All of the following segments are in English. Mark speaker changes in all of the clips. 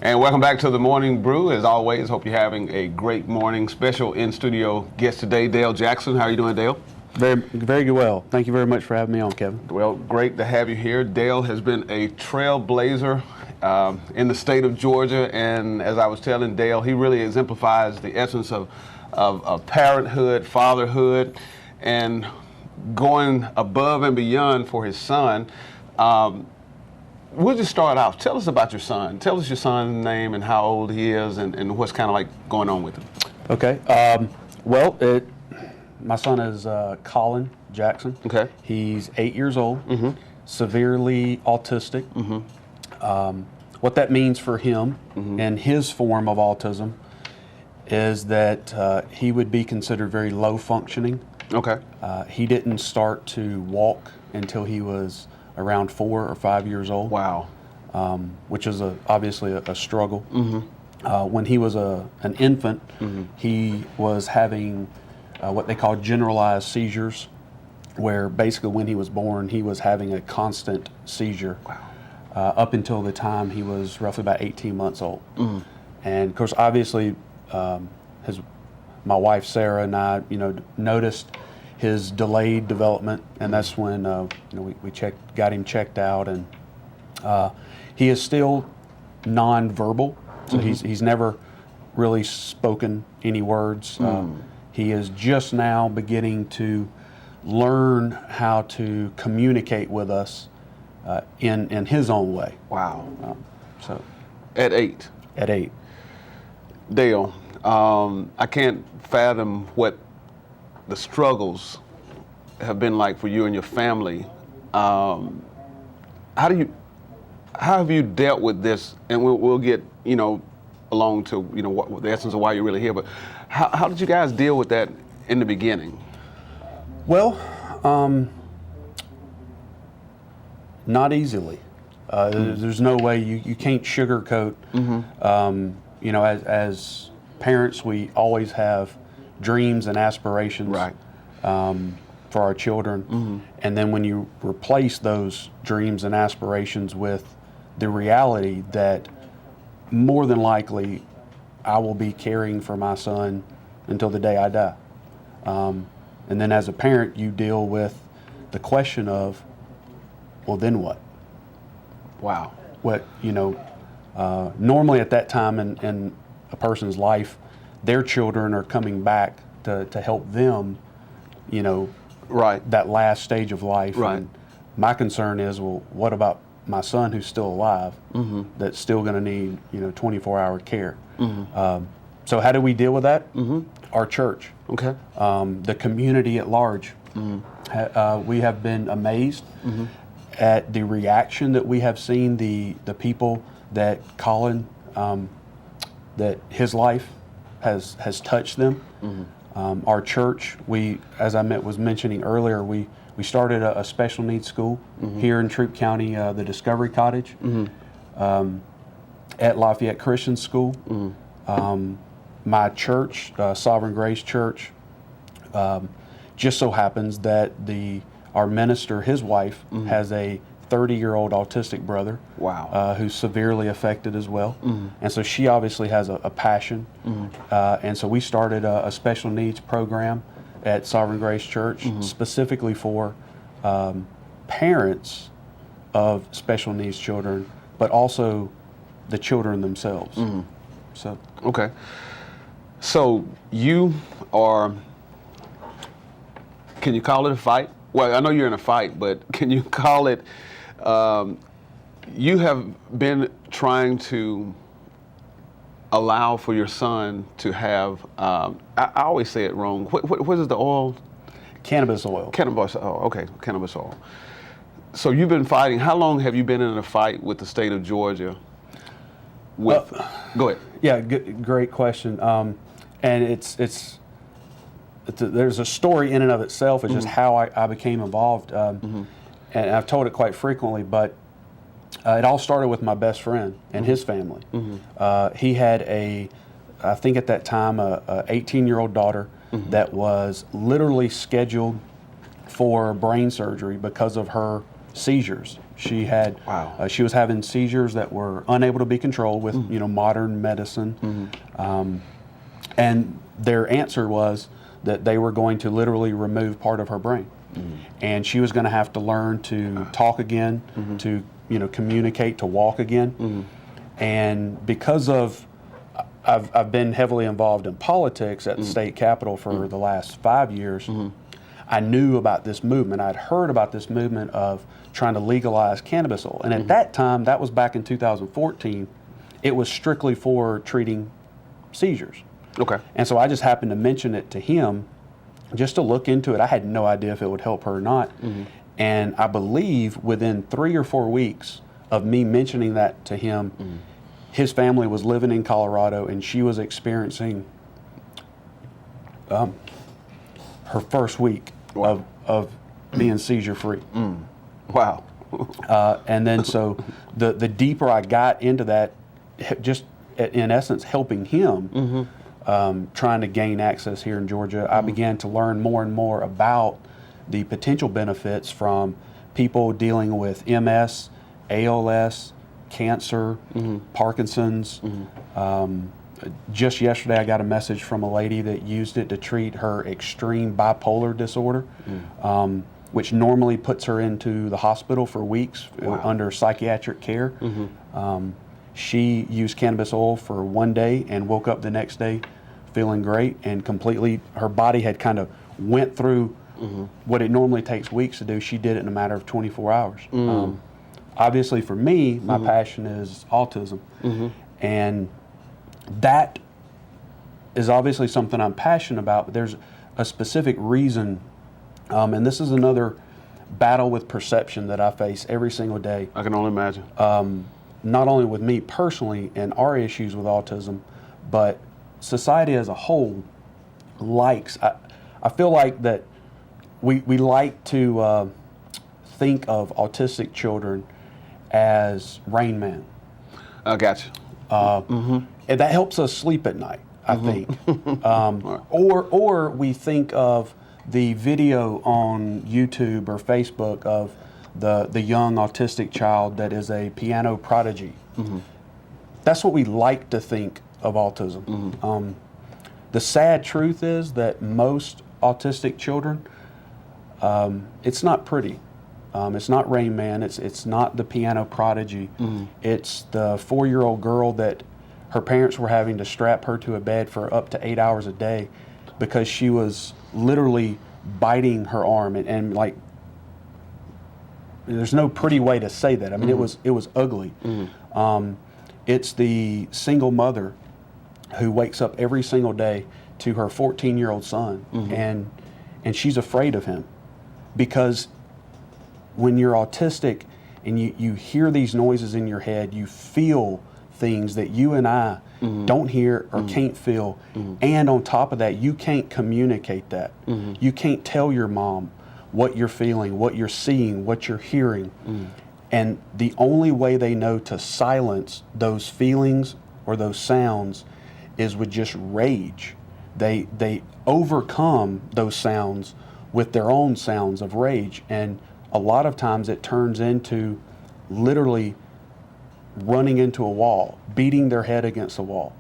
Speaker 1: And welcome back to the Morning Brew. As always, hope you're having a great morning. Special in-studio guest today, Dale Jackson. How are you doing, Dale?
Speaker 2: Very well. Thank you very much for having me on, Kevin.
Speaker 1: Well, great to have you here. Dale has been a trailblazer in the state of Georgia, and as I was telling Dale, he really exemplifies the essence of parenthood, fatherhood, and going above and beyond for his son. We'll just start off. Tell us about your son. Tell us your son's name and how old he is and what's kind of like going on with him.
Speaker 2: Okay. My son is Colin Jackson.
Speaker 1: Okay.
Speaker 2: He's 8 years old, severely autistic. What that means for him and his form of autism is that he would be considered very low functioning.
Speaker 1: Okay.
Speaker 2: He didn't start to walk until he was around 4 or 5 years old.
Speaker 1: Wow.
Speaker 2: Which is obviously a struggle. When he was an infant, he was having what they call generalized seizures, where basically when he was born, he was having a constant seizure up until the time he was roughly about 18 months old. And of course, obviously, my wife Sarah and I, noticed his delayed development, and that's when we got him checked out, and he is still non-verbal, so he's never really spoken any words. He is just now beginning to learn how to communicate with us in his own way.
Speaker 1: Wow.
Speaker 2: So
Speaker 1: At 8.
Speaker 2: at 8.
Speaker 1: Dale, I can't fathom what the struggles have been like for you and your family. How have you dealt with this? And we'll get along to what the essence of why you're really here. But how did you guys deal with that in the beginning?
Speaker 2: Well, not easily. There's no way you can't sugarcoat. As parents, we always have dreams and aspirations for our children. And then when you replace those dreams and aspirations with the reality that more than likely I will be caring for my son until the day I die. And then as a parent, you deal with the question of, well, then what?
Speaker 1: Wow.
Speaker 2: What, normally at that time in a person's life, their children are coming back to help them, that last stage of life.
Speaker 1: Right.
Speaker 2: And my concern is, well, what about my son who's still alive, that's still going to need, 24-hour care? So how do we deal with that? Our church.
Speaker 1: Okay.
Speaker 2: The community at large. We have been amazed at the reaction that we have seen, the people that Colin, that his life has touched them. Our church, as I was mentioning earlier, we started a special needs school here in Troup County, the Discovery Cottage, at Lafayette Christian School. My church, Sovereign Grace Church, just so happens that our minister, his wife, has a 30-year-old autistic brother.
Speaker 1: Wow.
Speaker 2: Who's severely affected as well. And so she obviously has a passion. And so we started a special needs program at Sovereign Grace Church specifically for parents of special needs children, but also the children themselves. So.
Speaker 1: Okay. So you are, can you call it a fight? Well, I know you're in a fight, but can you call it, you have been trying to allow for your son to have, I always say it wrong, what is the oil?
Speaker 2: Cannabis oil.
Speaker 1: Cannabis oil, okay, cannabis oil. So you've been fighting, how long have you been in a fight with the state of Georgia? Go ahead.
Speaker 2: Yeah, great question. And there's a story in and of itself. It's just how I became involved. And I've told it quite frequently, but it all started with my best friend and his family. He had I think at that time, a 18-year-old daughter that was literally scheduled for brain surgery because of her seizures. She had
Speaker 1: Wow.
Speaker 2: she was having seizures that were unable to be controlled with modern medicine, and their answer was that they were going to literally remove part of her brain, and she was going to have to learn to talk again, to communicate, to walk again, and because of I've been heavily involved in politics at the state capitol for the last 5 years. I knew about this movement. I'd heard about this movement of trying to legalize cannabis oil. And at that time, that was back in 2014, it was strictly for treating seizures.
Speaker 1: Okay.
Speaker 2: And so I just happened to mention it to him just to look into it. I had no idea if it would help her or not. And I believe within 3 or 4 weeks of me mentioning that to him, his family was living in Colorado and she was experiencing her first week of being seizure free.
Speaker 1: Wow.
Speaker 2: And then so the deeper I got into that, just in essence helping him, trying to gain access here in Georgia, I began to learn more and more about the potential benefits from people dealing with MS, ALS, cancer, Parkinson's. Just yesterday, I got a message from a lady that used it to treat her extreme bipolar disorder, which normally puts her into the hospital for weeks under psychiatric care. She used cannabis oil for 1 day and woke up the next day feeling great and completely, her body had kind of went through what it normally takes weeks to do. She did it in a matter of 24 hours. Obviously for me, my passion is autism. And that is obviously something I'm passionate about, but there's a specific reason, and this is another battle with perception that I face every single day.
Speaker 1: I can only imagine.
Speaker 2: Not only with me personally and our issues with autism, but society as a whole likes, I feel like that we like to think of autistic children as Rain Man.
Speaker 1: I got you.
Speaker 2: And that helps us sleep at night, I think. Or we think of the video on YouTube or Facebook of the young autistic child that is a piano prodigy. That's what we like to think of autism. The sad truth is that most autistic children, it's not pretty. It's not Rain Man. It's not the piano prodigy. It's the 4-year-old girl that her parents were having to strap her to a bed for up to 8 hours a day because she was literally biting her arm and like, there's no pretty way to say that. I mean, it was ugly. It's the single mother who wakes up every single day to her 14-year-old son, and she's afraid of him because when you're autistic and you hear these noises in your head, you feel things that you and I don't hear or can't feel. And on top of that, you can't communicate that. You can't tell your mom what you're feeling, what you're seeing, what you're hearing. And the only way they know to silence those feelings or those sounds is with just rage. They overcome those sounds with their own sounds of rage. And a lot of times it turns into literally running into a wall, beating their head against a wall.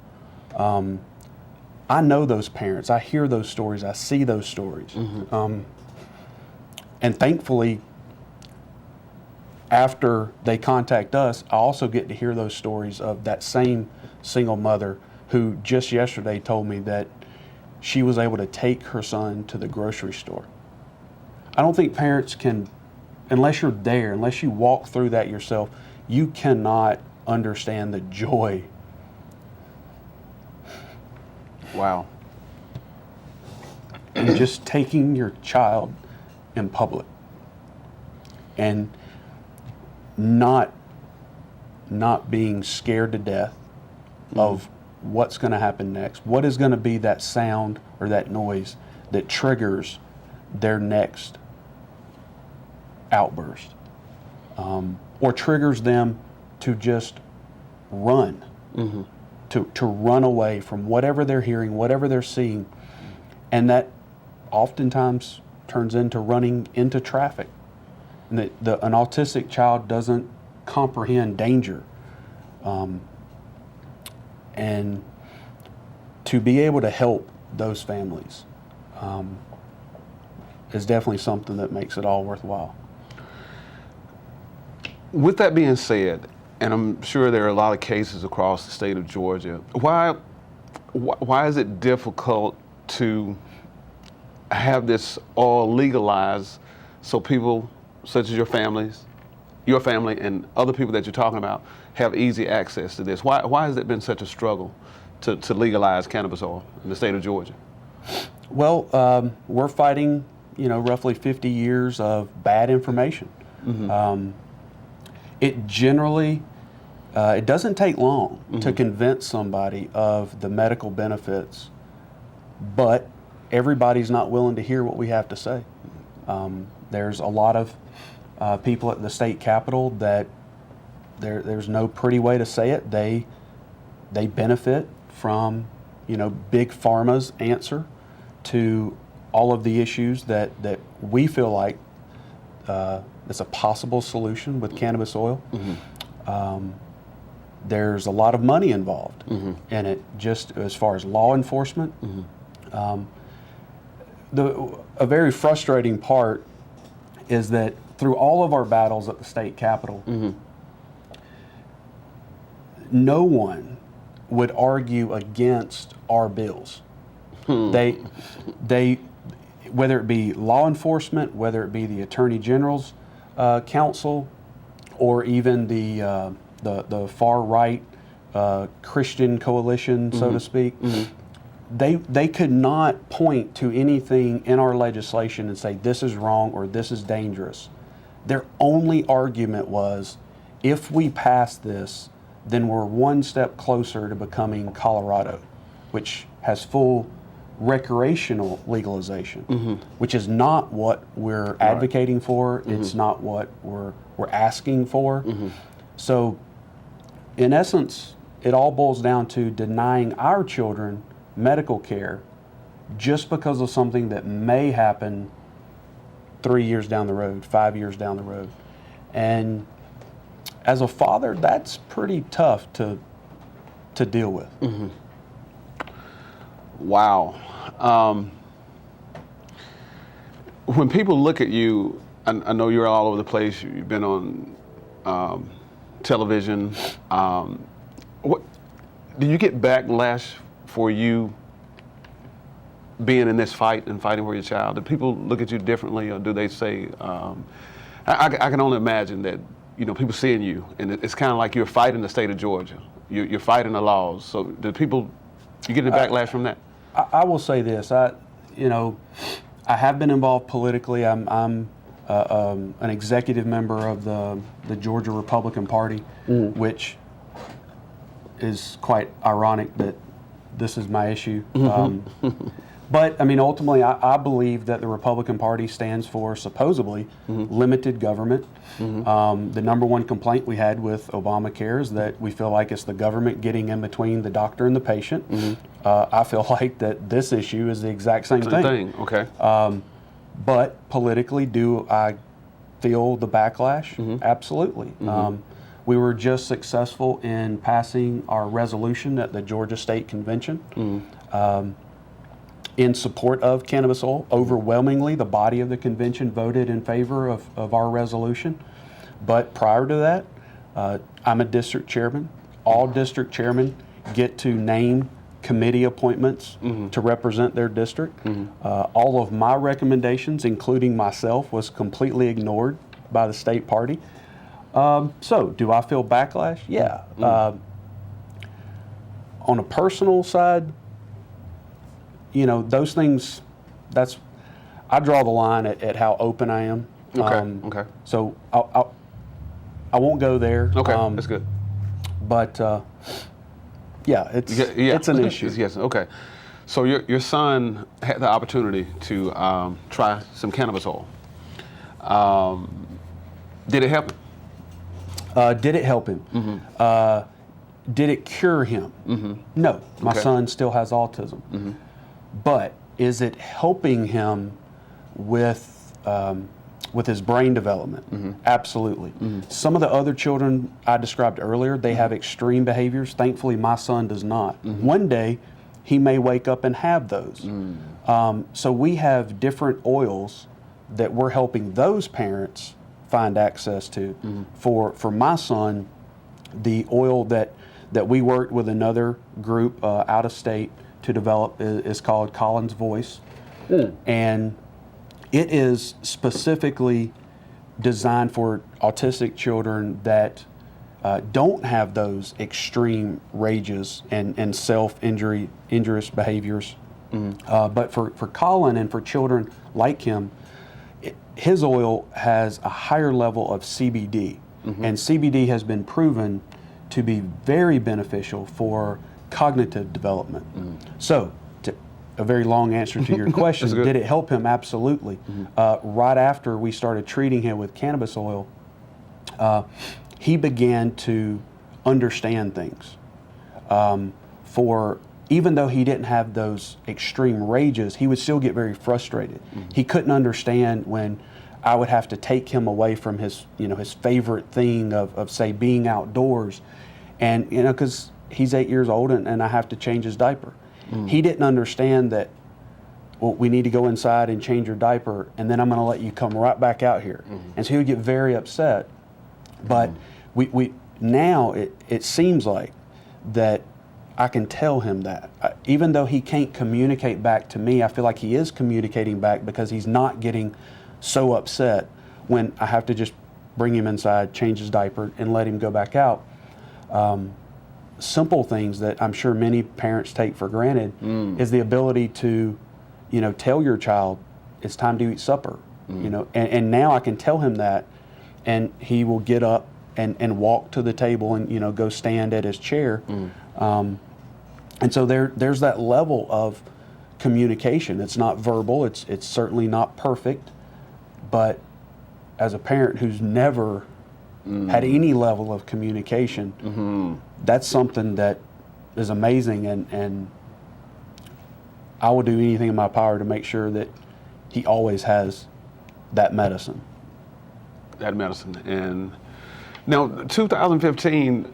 Speaker 2: I know those parents. I hear those stories. I see those stories. And thankfully, after they contact us, I also get to hear those stories of that same single mother who just yesterday told me that she was able to take her son to the grocery store. I don't think parents can, unless you're there, unless you walk through that yourself, you cannot understand the joy.
Speaker 1: Wow.
Speaker 2: And just taking your child in public and not being scared to death of what's going to happen next. What is going to be that sound or that noise that triggers their next outburst, or triggers them to just run, to run away from whatever they're hearing, whatever they're seeing, and that oftentimes turns into running into traffic. And an autistic child doesn't comprehend danger. And to be able to help those families is definitely something that makes it all worthwhile.
Speaker 1: With that being said, and I'm sure there are a lot of cases across the state of Georgia, why is it difficult to have this all legalized so people such as your family and other people that you're talking about have easy access to this? Why has it been such a struggle to legalize cannabis oil in the state of Georgia?
Speaker 2: Well, we're fighting, roughly 50 years of bad information. It generally, it doesn't take long to convince somebody of the medical benefits, but everybody's not willing to hear what we have to say. There's a lot of people at the state capitol that there's no pretty way to say it. They benefit from, big pharma's answer to all of the issues that we feel like it's a possible solution with cannabis oil. There's a lot of money involved in it, just as far as law enforcement. A very frustrating part is that through all of our battles at the state capitol, no one would argue against our bills. They, whether it be law enforcement, whether it be the Attorney General's council, or even the far right Christian coalition, so to speak, they could not point to anything in our legislation and say this is wrong or this is dangerous. Their only argument was, if we pass this, then we're one step closer to becoming Colorado, which has full recreational legalization, which is not what we're advocating for. It's not what we're asking for. So, in essence, it all boils down to denying our children medical care just because of something that may happen 3 years down the road, 5 years down the road. And as a father, that's pretty tough to deal with.
Speaker 1: Wow. When people look at you, I know you're all over the place. You've been on television. What do you get backlash for you being in this fight and fighting for your child? Do people look at you differently, or do they say? I can only imagine that people seeing you, and it's kind of like you're fighting the state of Georgia. You're fighting the laws. So do people? You getting a backlash from that?
Speaker 2: I will say this. I have been involved politically. I'm an executive member of the Georgia Republican Party, which is quite ironic that this is my issue. But I mean, ultimately, I believe that the Republican Party stands for supposedly limited government. The number one complaint we had with Obamacare is that we feel like it's the government getting in between the doctor and the patient. I feel like that this issue is the exact same thing.
Speaker 1: Okay.
Speaker 2: But politically, do I feel the backlash? Absolutely. We were just successful in passing our resolution at the Georgia State Convention in support of cannabis oil. Overwhelmingly, the body of the convention voted in favor of our resolution. But prior to that, I'm a district chairman. All district chairmen get to name committee appointments to represent their district. All of my recommendations, including myself, was completely ignored by the state party. So, do I feel backlash? Yeah. On a personal side, those things, I draw the line at how open I am.
Speaker 1: Okay.
Speaker 2: So, I won't go there.
Speaker 1: Okay, that's good.
Speaker 2: But, yeah, it's an issue.
Speaker 1: Yes, okay. So your son had the opportunity to try some cannabis oil. Did it help him?
Speaker 2: Did it help him? Did it cure him? No. My son still has autism. But is it helping him with with his brain development, absolutely. Some of the other children I described earlier, they have extreme behaviors. Thankfully, my son does not. One day, he may wake up and have those. So we have different oils that we're helping those parents find access to. For my son, the oil that we worked with another group out of state to develop is called Colin's Voice. And it is specifically designed for autistic children that don't have those extreme rages and self-injurious behaviors. But for Colin and for children like him, his oil has a higher level of CBD. And CBD has been proven to be very beneficial for cognitive development. So, a very long answer to your question, did it help him? Absolutely. Right after we started treating him with cannabis oil, he began to understand things. Even though he didn't have those extreme rages, he would still get very frustrated. He couldn't understand when I would have to take him away from his favorite thing of say being outdoors, and because he's 8 years old and I have to change his diaper. He didn't understand that, well, we need to go inside and change your diaper, and then I'm going to let you come right back out here. And so he would get very upset. But we now it seems like that I can tell him that. Even though he can't communicate back to me, I feel like he is communicating back because he's not getting so upset when I have to just bring him inside, change his diaper, and let him go back out. Simple things that I'm sure many parents take for granted is the ability to, tell your child it's time to eat supper. And now I can tell him that, and he will get up and walk to the table and go stand at his chair. And so there's that level of communication. It's not verbal. It's certainly not perfect, but as a parent who's never had any level of communication, that's something that is amazing, and I will do anything in my power to make sure that he always has that medicine.
Speaker 1: And now, 2015,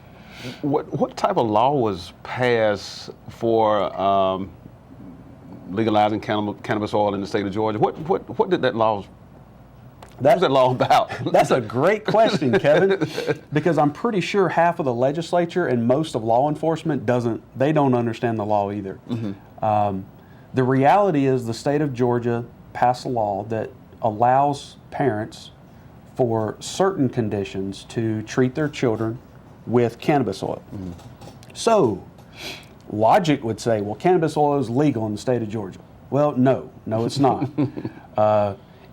Speaker 1: what type of law was passed for legalizing cannabis oil in the state of Georgia? What did that law? What was that law about?
Speaker 2: That's a great question, Kevin, because I'm pretty sure half of the legislature and most of law enforcement don't understand the law either. The reality is the state of Georgia passed a law that allows parents for certain conditions to treat their children with cannabis oil. So, logic would say, well, cannabis oil is legal in the state of Georgia. Well, no, it's not.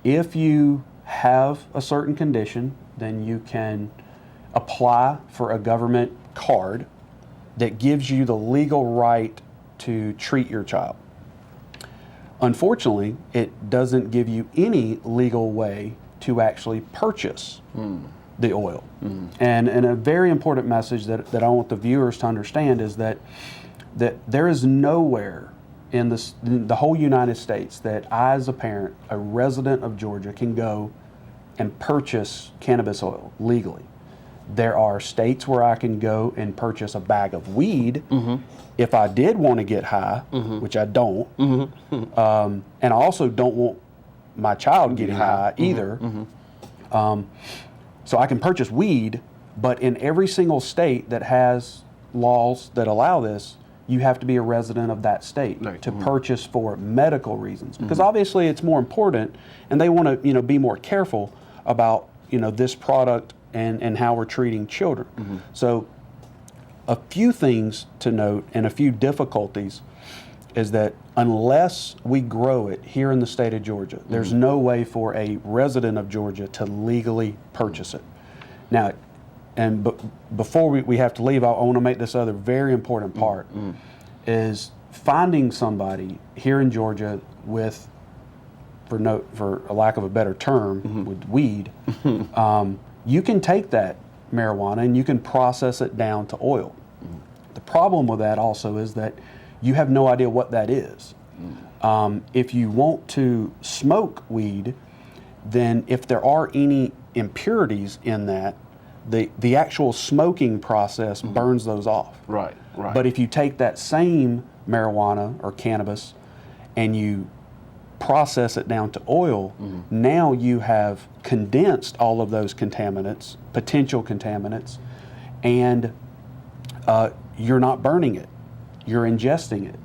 Speaker 2: If you have a certain condition, then you can apply for a government card that gives you the legal right to treat your child. Unfortunately, it doesn't give you any legal way to actually purchase the oil. And a very important message that I want the viewers to understand is that there is nowhere in the whole United States that I, as a parent, a resident of Georgia, can go and purchase cannabis oil legally. There are states where I can go and purchase a bag of weed if I did want to get high, which I don't. And I also don't want my child getting high either. So I can purchase weed, but in every single state that has laws that allow this, you have to be a resident of that state to purchase for medical reasons, because obviously it's more important, and they want to be more careful about this product and how we're treating children. So a few things to note and a few difficulties is that unless we grow it here in the state of Georgia, there's no way for a resident of Georgia to legally purchase it. Now, before we have to leave, I want to make this other very important part, is finding somebody here in Georgia with, for a lack of a better term, with weed, you can take that marijuana and you can process it down to oil. The problem with that also is that you have no idea what that is. If you want to smoke weed, then if there are any impurities in that, the actual smoking process burns those off.
Speaker 1: Right, right.
Speaker 2: But if you take that same marijuana or cannabis and you process it down to oil, now you have condensed all of those contaminants, potential contaminants, and you're not burning it, you're ingesting it.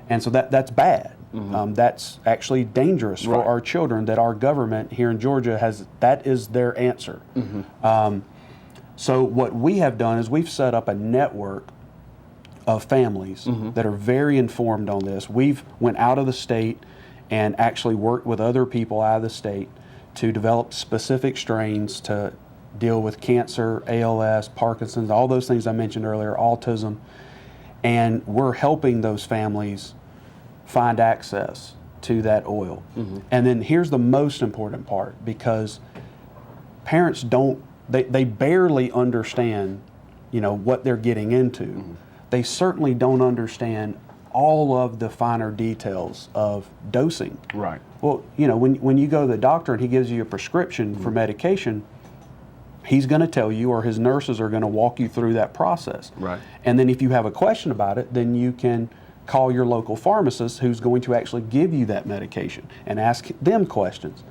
Speaker 2: And so that's bad. That's actually dangerous for our children, that our government here in Georgia that is their answer. So what we have done is we've set up a network of families that are very informed on this. We've went out of the state and actually worked with other people out of the state to develop specific strains to deal with cancer, ALS, Parkinson's, all those things I mentioned earlier, autism. And we're helping those families find access to that oil. And then here's the most important part, because parents they barely understand, what they're getting into. They certainly don't understand all of the finer details of dosing.
Speaker 1: Right.
Speaker 2: Well, when you go to the doctor and he gives you a prescription for medication, he's going to tell you, or his nurses are going to walk you through that process.
Speaker 1: Right.
Speaker 2: And then if you have a question about it, then you can call your local pharmacist, who's going to actually give you that medication, and ask them questions.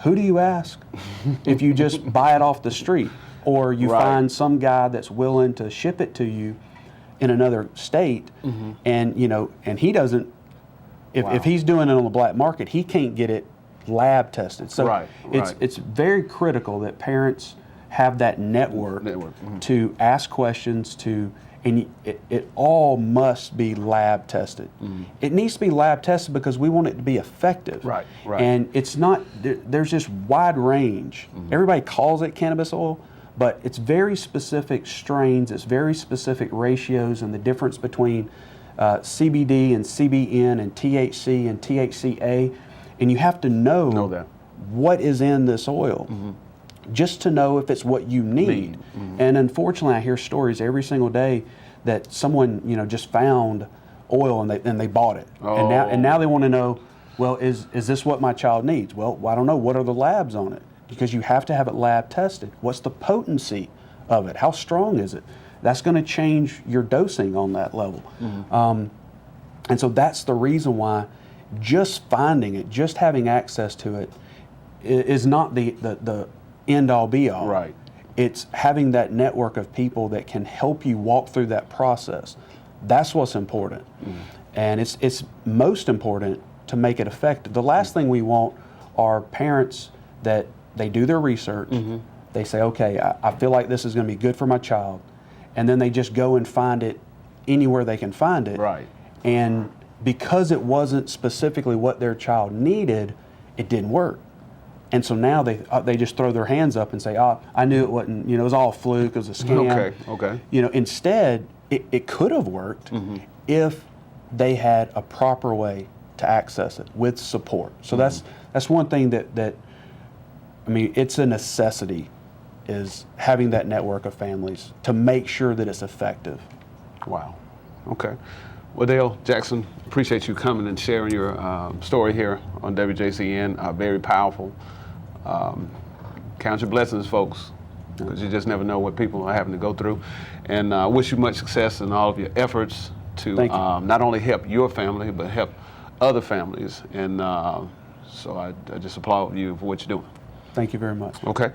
Speaker 2: Who do you ask if you just buy it off the street, or you find some guy that's willing to ship it to you in another state, and and he doesn't, if he's doing it on the black market, he can't get it lab tested. So it's very critical that parents have that network. To ask questions, and it all must be lab tested. It needs to be lab tested because we want it to be effective.
Speaker 1: Right.
Speaker 2: And it's not, there's just wide range. Everybody calls it cannabis oil, but it's very specific strains, it's very specific ratios, and the difference between CBD and CBN and THC and THCA, and you have to know
Speaker 1: that.
Speaker 2: What is in this oil, just to know if it's what you need. And unfortunately, I hear stories every single day that someone just found oil and they bought it, and now they want to know, well, is this what my child needs? Well, I don't know. What are the labs on it? Because you have to have it lab tested. What's the potency of it? How strong is it? That's going to change your dosing on that level. And so that's the reason why just finding it, just having access to it, is not the end all be all.
Speaker 1: Right.
Speaker 2: It's having that network of people that can help you walk through that process. That's what's important. And it's most important to make it effective. The last thing we want are parents that they do their research, they say, okay, I feel like this is going to be good for my child, and then they just go and find it anywhere they can find it.
Speaker 1: Right.
Speaker 2: And because it wasn't specifically what their child needed, it didn't work. And so now they just throw their hands up and say, I knew it wasn't, it was all a fluke, it was a scam.
Speaker 1: Okay.
Speaker 2: Instead, it could have worked if they had a proper way to access it with support. So that's one thing that it's a necessity, is having that network of families to make sure that it's effective.
Speaker 1: Wow. Okay. Well, Dale Jackson, appreciate you coming and sharing your story here on WJCN. Very powerful. Count your blessings, folks, because you just never know what people are having to go through. And I wish you much success in all of your efforts to not only help your family, but help other families. And so I just applaud you for what you're doing.
Speaker 2: Thank you very much.
Speaker 1: Okay.